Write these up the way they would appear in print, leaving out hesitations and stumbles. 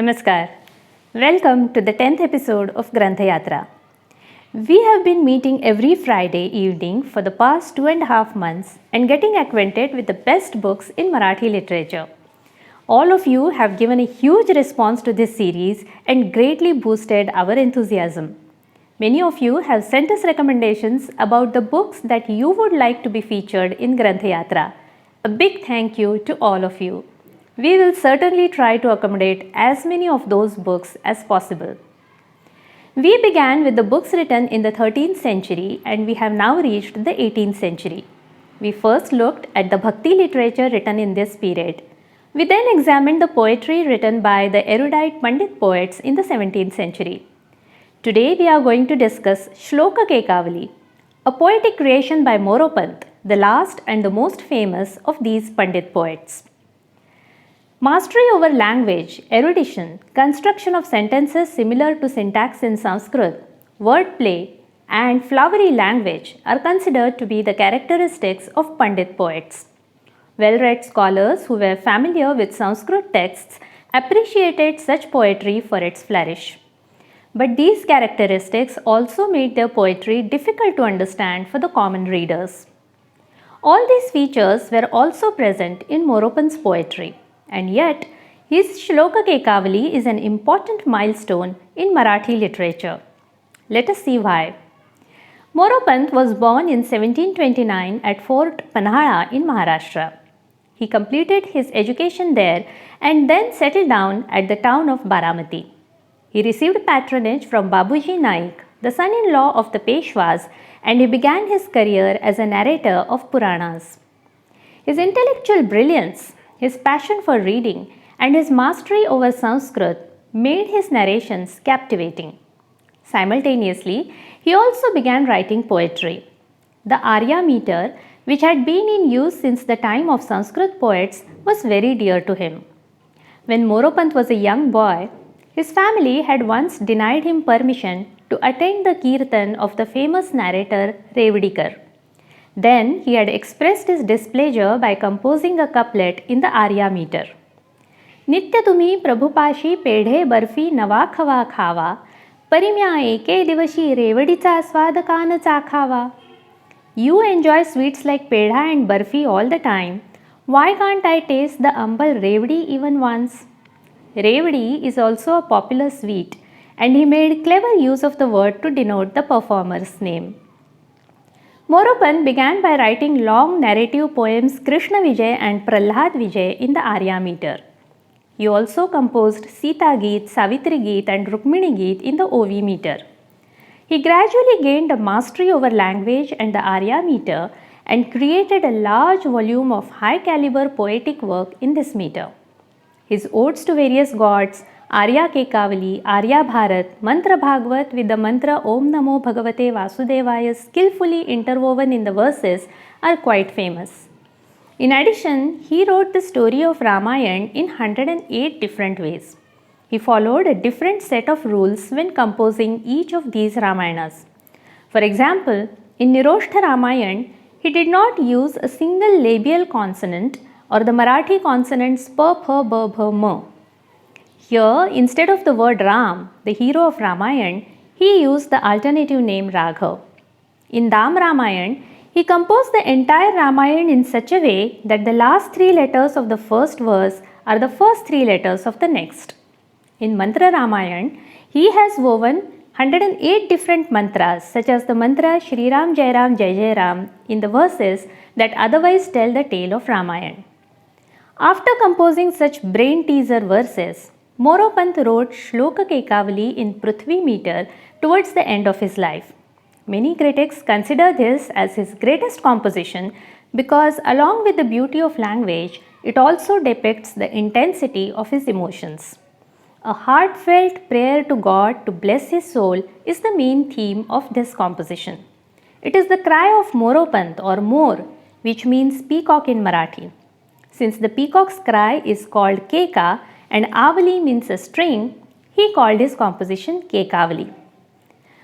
Namaskar. Welcome to the 10th episode of Granthyatra. We have been meeting every Friday evening for the past 2.5 months and getting acquainted with the best books in Marathi literature. All of you have given a huge response to this series and greatly boosted our enthusiasm. Many of you have sent us recommendations about the books that you would like to be featured in Granthyatra. A big thank you to all of you. We will certainly try to accommodate as many of those books as possible. We began with the books written in the 13th century and we have now reached the 18th century. We first looked at the Bhakti literature written in this period. We then examined the poetry written by the erudite Pandit poets in the 17th century. Today we are going to discuss Shlok Kekavali, a poetic creation by Moropant, the last and the most famous of these Pandit poets. Mastery over language, erudition, construction of sentences similar to syntax in Sanskrit, wordplay, and flowery language are considered to be the characteristics of Pandit poets. Well-read scholars who were familiar with Sanskrit texts appreciated such poetry for its flourish. But these characteristics also made their poetry difficult to understand for the common readers. All these features were also present in Moropant's poetry. And yet, his Shlok Kekavali is an important milestone in Marathi literature. Let us see why. Moropant was born in 1729 at Fort Panhala in Maharashtra. He completed his education there and then settled down at the town of Baramati. He received patronage from Babuji Naik, the son-in-law of the Peshwas, and he began his career as a narrator of Puranas. His intellectual brilliance, his passion for reading, and his mastery over Sanskrit made his narrations captivating. Simultaneously, he also began writing poetry. The Arya meter, which had been in use since the time of Sanskrit poets, was very dear to him. When Moropant was a young boy, his family had once denied him permission to attend the kirtan of the famous narrator Revadikar. Then he had expressed his displeasure by composing a couplet in the Arya meter. Nitya tumhi prabhupashi pedhe barfi nava khava khava, parimya eke divashi revadicha swadakana chakhava. You enjoy sweets like pedha and barfi all the time. Why can't I taste the ambal revdi even once? Revdi is also a popular sweet, and he made clever use of the word to denote the performer's name. Moropant began by writing long narrative poems Krishna Vijay and Prahlad Vijay in the Arya meter. He also composed Sita Geet, Savitri Geet and Rukmini Geet in the OV meter. He gradually gained a mastery over language and the Arya meter and created a large volume of high caliber poetic work in this meter. His odes to various gods, Arya Kekavali, Arya Bharat, Mantra Bhagavad with the mantra Om Namo Bhagavate Vasudevaya skillfully interwoven in the verses are quite famous. In addition, he wrote the story of Ramayana in 108 different ways. He followed a different set of rules when composing each of these Ramayanas. For example, in Niroshtha Ramayana, he did not use a single labial consonant or the Marathi consonants pa, pha, ba, bha, ma. Here, instead of the word Ram, the hero of Ramayana, he used the alternative name Raghav. In Dam Ramayana, he composed the entire Ramayana in such a way that the last 3 letters of the first verse are the first 3 letters of the next. In Mantra Ramayana, he has woven 108 different mantras such as the mantra Shri Ram Jai Ram Jai Jai Ram in the verses that otherwise tell the tale of Ramayana. After composing such brain teaser verses, Moropant wrote Shlok Kekavali in Prithvi meter towards the end of his life. Many critics consider this as his greatest composition because along with the beauty of language, it also depicts the intensity of his emotions. A heartfelt prayer to God to bless his soul is the main theme of this composition. It is the cry of Moropant or Mor, which means peacock in Marathi. Since the peacock's cry is called Keka and Avali means a string, he called his composition Kekavali.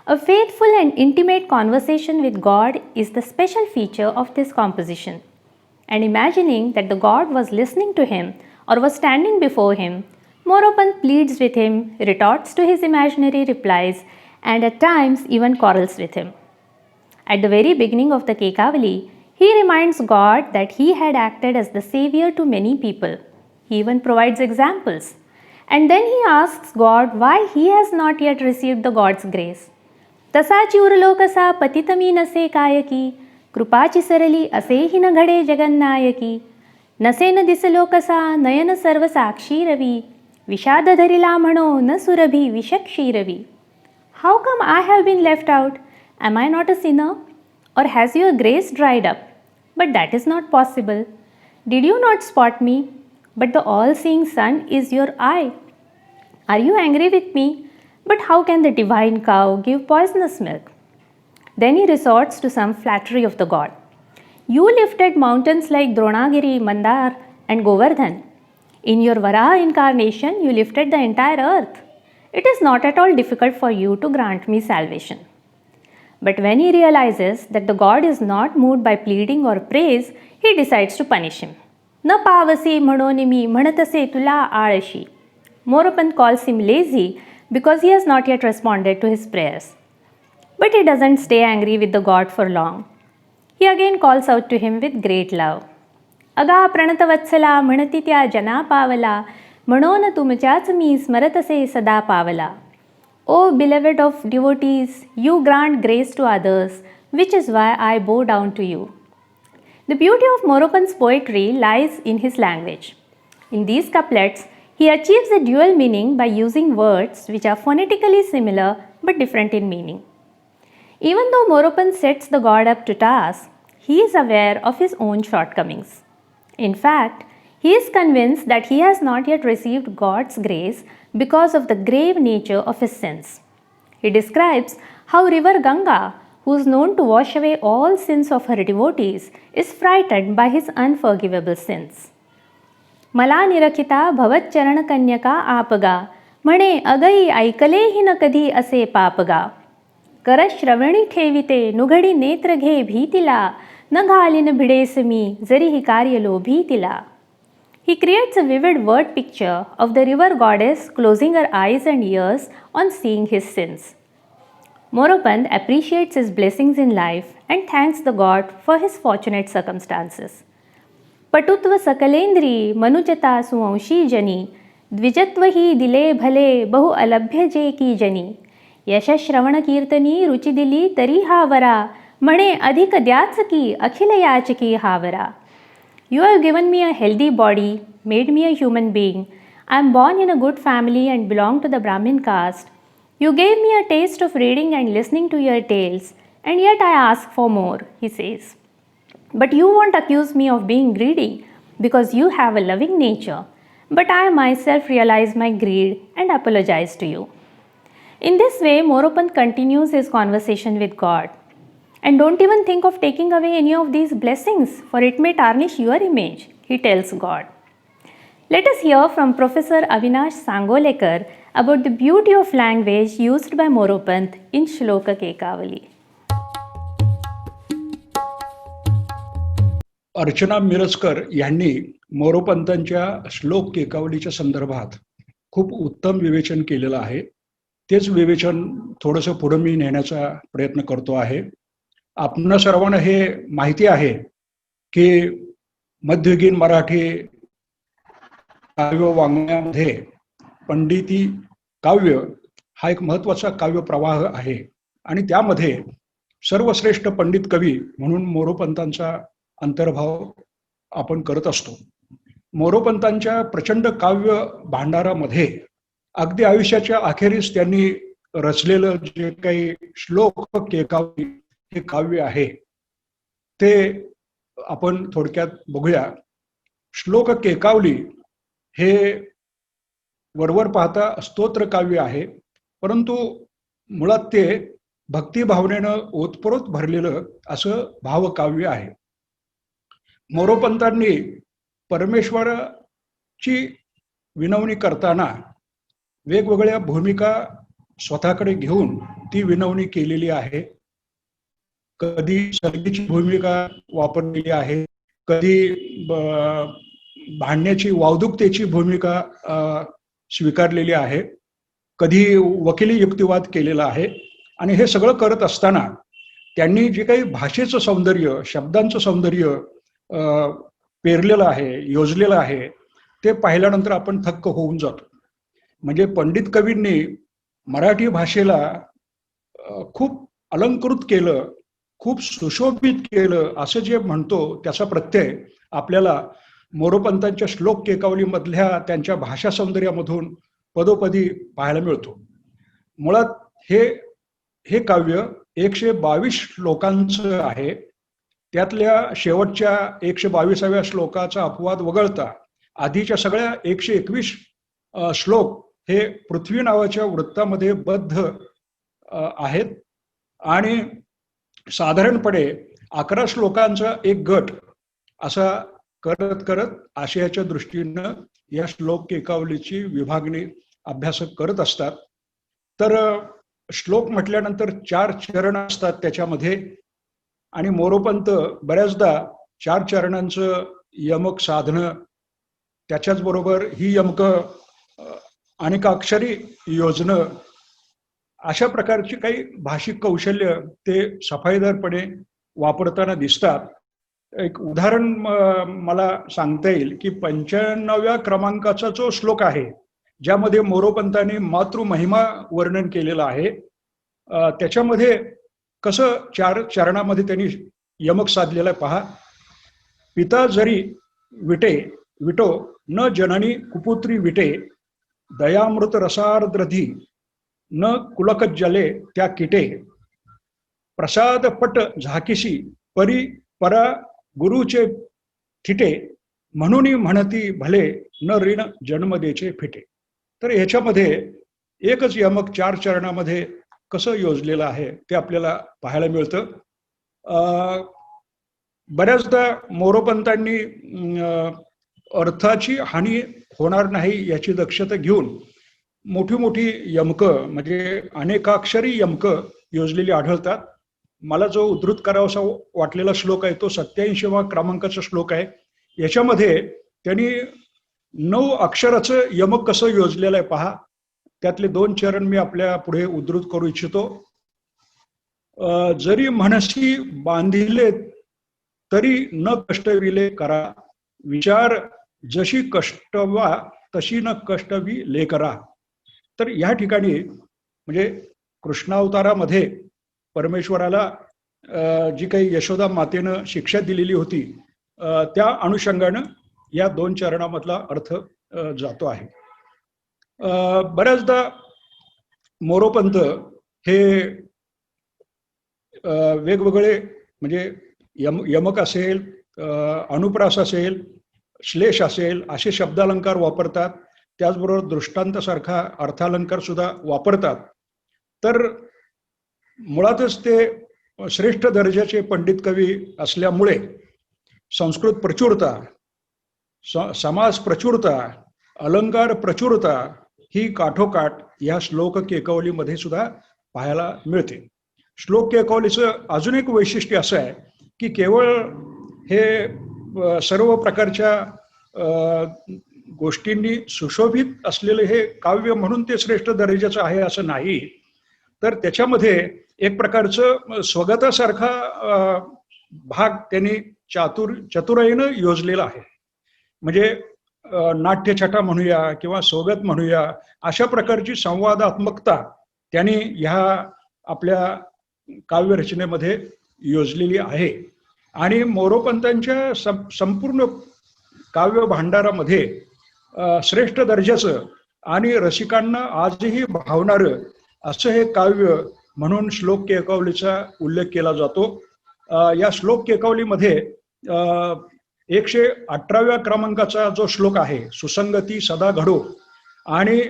A faithful and intimate conversation with God is the special feature of this composition. And imagining that the God was listening to him or was standing before him, Moropant pleads with him, retorts to his imaginary replies, and at times even quarrels with him. At the very beginning of the Kekavali, he reminds God that he had acted as the savior to many people. He even provides examples. And then he asks God why he has not yet received the God's grace. तसाची उरलो कसा पतितमी नसे कायकी कृपाची सरली असेही न घडे जगन्नायकी नसे न दिसलो कसा नयन सर्व साक्षी रवी विषाद धरिला म्हणो न सुरभी विषक्षीरवी. How come I have been left out? Am I not a sinner? Or has your grace dried up? But that is not possible. Did you not spot me? But the all-seeing sun is your eye. Are you angry with me? But how can the divine cow give poisonous milk? Then he resorts to some flattery of the god. You lifted mountains like Dronagiri, Mandar and Govardhan. In your Varaha incarnation, you lifted the entire earth. It is not at all difficult for you to grant me salvation. But when he realizes that the god is not moved by pleading or praise, he decides to punish him. न पावसी म्हणोनि मी म्हणतसे तुला आळशी. Moropant calls him lazy because he has not yet responded to his prayers. But he doesn't stay angry with the god for long. He again calls out to him with great love. अगा प्रणतवत्सला म्हणती त्या जना पावला म्हणून तुमच्याच मी स्मरतसे सदा पावला. O beloved of devotees, you grant grace to others, which is why I bow down to you. The beauty of Moropant's poetry lies in his language. In these couplets, he achieves a dual meaning by using words which are phonetically similar but different in meaning. Even though Moropant sets the god up to task, he is aware of his own shortcomings. In fact, he is convinced that he has not yet received God's grace because of the grave nature of his sins. He describes how river Ganga, who is known to wash away all sins of her devotees, is frightened by his unforgivable sins. मला निरखिता भवच्चरण कन्यका आपगा म्हणे अगई ऐकलेही न कधी असे पापगा. कर श्रवणी ठेविते नुघडी नेत्र घे भीतिला न घालिन भिडेस मी जरी ही कार्य लोभी तिला. He creates a vivid word picture of the river goddess closing her eyes and ears on seeing his sins. Moropant appreciates his blessings in life and thanks the god for his fortunate circumstances. पटुत्व सकलेंद्री मनुजता सुवंशी जनी द्विजत्व ही दिले भले बहु अलभ्य जे की जनी. यशश्रवण कीर्तनी रुचि दिली तरी हावरा म्हणे अधिक द्याच की अखिल याचकी Howrah. You have given me a healthy body, made me a human being. I am born in a good family and belong to the Brahmin caste. You gave me a taste of reading and listening to your tales, and yet I ask for more, he says. But you won't accuse me of being greedy, because you have a loving nature. But I myself realize my greed and apologize to you. In this way, Moropant continues his conversation with God. And don't even think of taking away any of these blessings, for it may tarnish your image, he tells God. Let us hear from Professor Avinash Sangolekar about the beauty of language used by Moropant in Shlok Kekavali. अर्चना मिरजकर यांनी मोरोपंतांच्या श्लोक केकावलीच्या संदर्भात खूप उत्तम विवेचन केलेलं आहे. तेच विवेचन थोडंसं पुढे मी नेण्याचा प्रयत्न करतो आहे. आपणा सर्वांना हे माहिती आहे की मध्ययुगीन मराठी काव्य वाङ्मयामध्ये पंडिती काव्य हा एक महत्त्वाचा काव्य प्रवाह आहे आणि त्यामध्ये सर्वश्रेष्ठ पंडित कवी म्हणून मोरोपंतांचा अंतर्भाव आपण करत असतो. मोरोपंतांच्या प्रचंड काव्य भांडारामध्ये अगदी आयुष्याच्या अखेरीस त्यांनी रचलेलं जे काही श्लोक केकावली हे काव्य आहे ते आपण थोडक्यात बघूया. श्लोक केकावली हे वरवर पाहता स्तोत्र काव्य आहे, परंतु मुळात ते भक्तिभावनेनं ओतप्रोत भरलेलं असं भावकाव्य आहे. मोरोपंतांनी परमेश्वराची विनवणी करताना वेगवेगळ्या भूमिका स्वतःकडे घेऊन ती विनवणी केलेली आहे. कधी सर्गीची भूमिका वापरलेली आहे, कधी भांडण्याची वावदुकतेची भूमिका स्वीकारलेली आहे, कधी वकिली युक्तिवाद केलेला आहे. आणि हे सगळं करत असताना त्यांनी जे काही भाषेचं सौंदर्य, शब्दांचं सौंदर्य पेरलेलं आहे, योजलेलं आहे, ते पाहिल्यानंतर आपण थक्क होऊन जातो. म्हणजे पंडित कवींनी मराठी भाषेला खूप अलंकृत केलं, खूप सुशोभित केलं, असं जे म्हणतो त्याचा प्रत्यय आपल्याला मोरोपंतांच्या श्लोक केकावली मधल्या त्यांच्या भाषा सौंदर्यामधून पदोपदी पाहायला मिळतो. मुळात हे काव्य 122 श्लोकांचं आहे. त्यातल्या शेवटच्या 122व्या श्लोकाचा अपवाद वगळता आधीच्या सगळ्या 121 श्लोक हे पृथ्वी नावाच्या वृत्तामध्ये बद्ध आहेत. आणि साधारणपणे 11 श्लोकांचा एक गट असा करत करत आशयाच्या दृष्टीनं या श्लोक केकावलीची विभागणी अभ्यासक करत असतात. तर श्लोक म्हटल्यानंतर 4 चरण असतात त्याच्यामध्ये, आणि मोरोपंत बऱ्याचदा 4 चरणांचं यमक साधनं, त्याच्याच बरोबर ही यमक अनेकाक्षरी योजनं, अशा प्रकारची काही भाषिक कौशल्य ते सफाईदारपणे वापरताना दिसतात. एक उदाहरण मला सांगता येईल की 95व्या क्रमांकाचा जो श्लोक आहे, ज्यामध्ये मोरोपंतांनी मातृमहिमा वर्णन केलेलं आहे, त्याच्यामध्ये कसं 4 चरणामध्ये त्यांनी यमक साधलेला आहे पहा. पिता जरी विटो न जननी कुपुत्री विटे, दयामृत रसार्द्रधी न कुलक जले त्या किटे, प्रसाद पट झाकीसी परा गुरुचे थिटे, म्हणून म्हणती भले न ऋण जन्मदेचे फिटे. तर ह्याच्यामध्ये एकच यमक 4 चरणामध्ये कसं योजलेलं आहे ते आपल्याला पाहायला मिळतं. बऱ्याचदा मोरोपंतांनी अर्थाची हानी होणार नाही याची दक्षता घेऊन मोठी मोठी यमकं, म्हणजे अनेकाक्षरी यमकं योजलेली आढळतात. मला जो उद्धृत करावासा वाटलेला श्लोक आहे तो 87व्या क्रमांकाचा श्लोक आहे. याच्यामध्ये त्यांनी 9 अक्षराचं यमक कसं योजलेलं आहे पहा. त्यातले 2 चरण मी आपल्या पुढे उद्धृत करू इच्छितो. जरी म्हणसी बांधिले तरी न कष्टविले करा, विचार जशी कष्टवा तशी न कष्टवी लेकरा. तर या ठिकाणी म्हणजे कृष्णावतारामध्ये परमेश्वराला जी काही यशोदा मातेनं शिक्षा दिलेली होती, त्या अनुषंगानं या 2 चरणामधला अर्थ जातो आहे. बऱ्याचदा मोरोपंत हे वेगवेगळे म्हणजे यमक असेल, अनुप्रास असेल, श्लेष असेल, असे शब्दालंकार वापरतात. त्याचबरोबर दृष्टांतासारखा अर्थालंकार सुद्धा वापरतात. तर मुळातच ते श्रेष्ठ दर्जाचे पंडित कवी असल्यामुळे संस्कृत प्रचुरता, समास प्रचुरता, अलंकार प्रचुरता ही काठोकाठ या श्लोक केकावलीमध्ये सुद्धा पाहायला मिळते. श्लोक केकावलीचं अजून एक वैशिष्ट्य असं आहे की केवळ हे सर्व प्रकारच्या गोष्टींनी सुशोभित असलेले हे काव्य म्हणून ते श्रेष्ठ दर्जाचं आहे असं नाही, तर त्याच्यामध्ये एक प्रकारचं स्वगतासारखा भाग त्यांनी चतुराईनं योजलेला आहे. म्हणजे नाट्यछटा म्हणूया किंवा स्वगत म्हणूया, अशा प्रकारची संवादात्मकता त्यांनी ह्या आपल्या काव्यरचनेमध्ये योजलेली आहे. आणि मोरोपंतांच्या संपूर्ण काव्य भांडारामध्ये श्रेष्ठ दर्जाचं आणि रसिकांना आजही भावणारं असं हे काव्य म्हणून श्लोक केकावलीचा उल्लेख केला जातो. या श्लोक केकावलीमध्ये 118व्या क्रमांकाचा जो श्लोक आहे, सुसंगती सदा घडो, आणि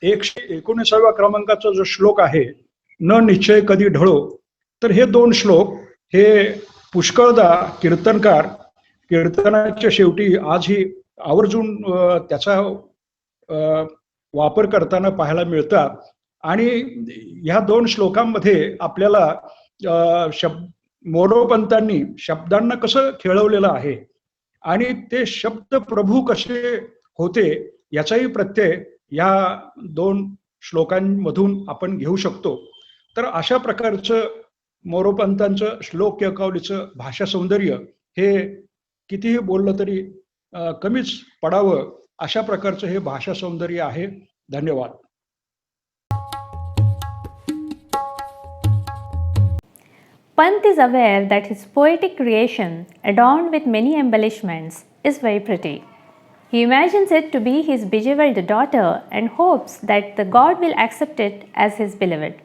119व्या क्रमांकाचा जो श्लोक आहे, न निश्चय कधी ढळो, तर हे 2 श्लोक हे पुष्कळदा कीर्तनकार कीर्तनाच्या शेवटी आजही आवर्जून त्याचा वापर करताना पाहायला मिळतात. आणि ह्या 2 श्लोकांमध्ये आपल्याला मोरोपंतांनी शब्दांना कसं खेळवलेलं आहे आणि ते शब्द प्रभू कसे होते याचाही प्रत्यय या 2 श्लोकांमधून आपण घेऊ शकतो. तर अशा प्रकारचं मोरोपंतांचं श्लोक केकावलीचं भाषा सौंदर्य हे कितीही बोललं तरी कमीच पडावं अशा प्रकारचं हे भाषा सौंदर्य आहे. धन्यवाद. Pant is aware that his poetic creation, adorned with many embellishments, is very pretty. He imagines it to be his bejeweled daughter and hopes that the god will accept it as his beloved.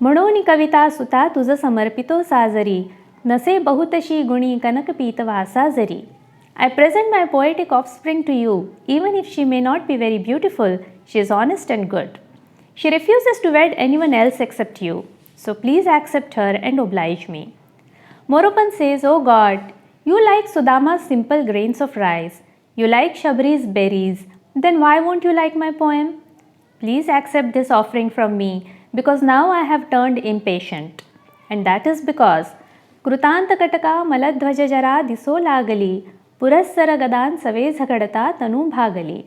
म्हणोनी कविता सुता तुझ समर्पितो साजरी नसे बहुतशी गुणी कनक पीतवासा जरी. I present my poetic offspring to you, even if she may not be very beautiful, she is honest and good. She refuses to wed anyone else except you, so please accept her and oblige me. Moropant says, O God, you like Sudama's simple grains of rice, you like Shabri's berries, then why won't you like my poem? Please accept this offering from me, because now I have turned impatient. And that is because कृतांत कटका मलध्वज जरा दिसो लागली पुरस्सर गदान सवे झगडता तनु भागली.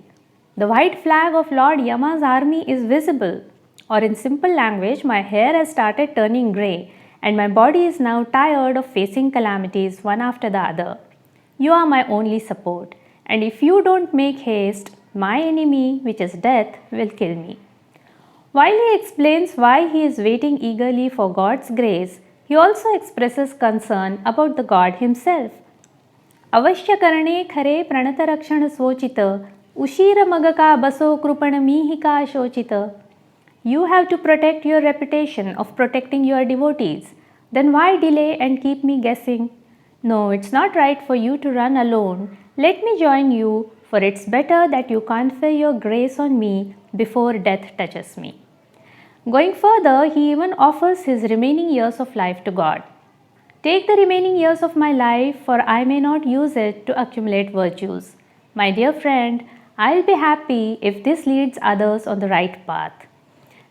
The white flag of Lord Yama's army is visible, or in simple language, my hair has started turning grey and my body is now tired of facing calamities one after the other. You are my only support, and if you don't make haste, my enemy, which is death, will kill me. While he explains why he is waiting eagerly for God's grace, he also expresses concern about the God himself. अवश्य करणे खरे प्रणतरक्षण स्वोचित उशीर मग का बसो कृपण मीहि का शोचित. You have to protect your reputation of protecting your devotees. Then why delay and keep me guessing? No, it's not right for you to run alone. Let me join you, for it's better that you confer your grace on me before death touches me. Going further, he even offers his remaining years of life to God. Take the remaining years of my life, for I may not use it to accumulate virtues. My dear friend, I'll be happy if this leads others on the right path.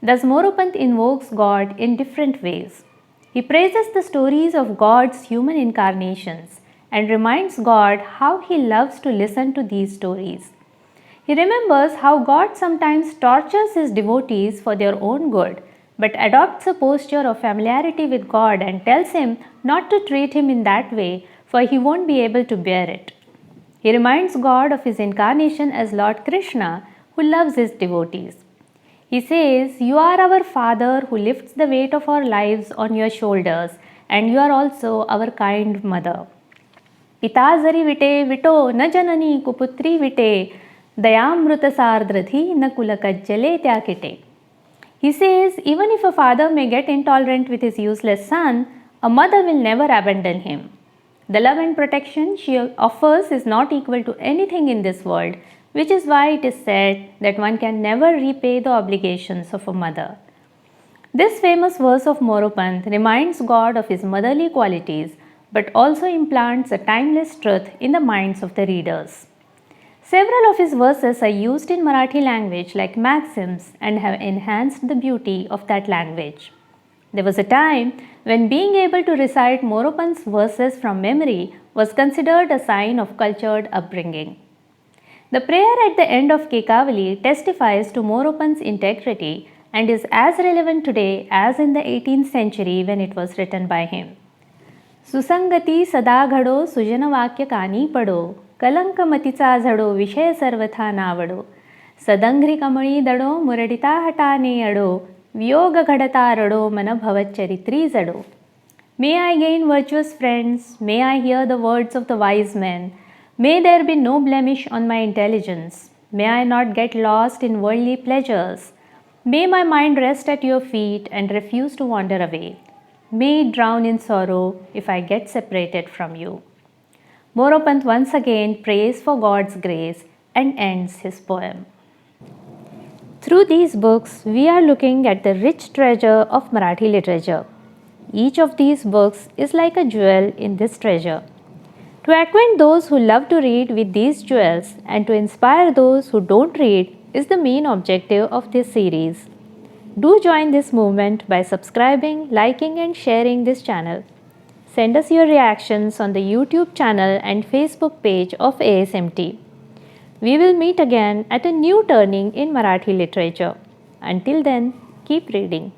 Thus, Moropant invokes God in different ways. He praises the stories of God's human incarnations and reminds God how he loves to listen to these stories. He remembers how God sometimes tortures his devotees for their own good, but adopts a posture of familiarity with God and tells him not to treat him in that way, for he won't be able to bear it. He reminds God of his incarnation as Lord Krishna, who loves his devotees. He says, You are our Father who lifts the weight of our lives on your shoulders, and you are also our kind mother. Pita jari vite vito na janani kuputri vite dayamruta sardradhi na kulakajjale tyakite. He says, even if a father may get intolerant with his useless son, a mother will never abandon him. The love and protection she offers is not equal to anything in this world, which is why it is said that one can never repay the obligations of a mother. This famous verse of Moropant reminds God of his motherly qualities, but also implants a timeless truth in the minds of the readers. Several of his verses are used in Marathi language like maxims and have enhanced the beauty of that language. There was a time when being able to recite Moropant's verses from memory was considered a sign of cultured upbringing. The prayer at the end of Kekavali testifies to Moropant's integrity and is as relevant today as in the 18th century when it was written by him. सुसंगती सदा घडो सुजन वाक्य कानी पडो कलंक मतीचा झडो विषय सर्वथा नावडो सदंघ्री कमळी दडो मुरडिता हटाने अडो वियोग घडता रडो मन भवच्चरित्री जडो. May I gain virtuous friends, may I hear the words of the wise men, may there be no blemish on my intelligence, may I not get lost in worldly pleasures, may my mind rest at your feet and refuse to wander away. May it drown in sorrow if I get separated from you. Moropant once again prays for God's grace and ends his poem. Through these books, we are looking at the rich treasure of Marathi literature. Each of these books is like a jewel in this treasure. To acquaint those who love to read with these jewels and to inspire those who don't read is the main objective of this series. Do join this movement by subscribing, liking and sharing this channel. Send us your reactions on the YouTube channel and Facebook page of ASMT. We will meet again at a new turning in Marathi literature. Until then, keep reading.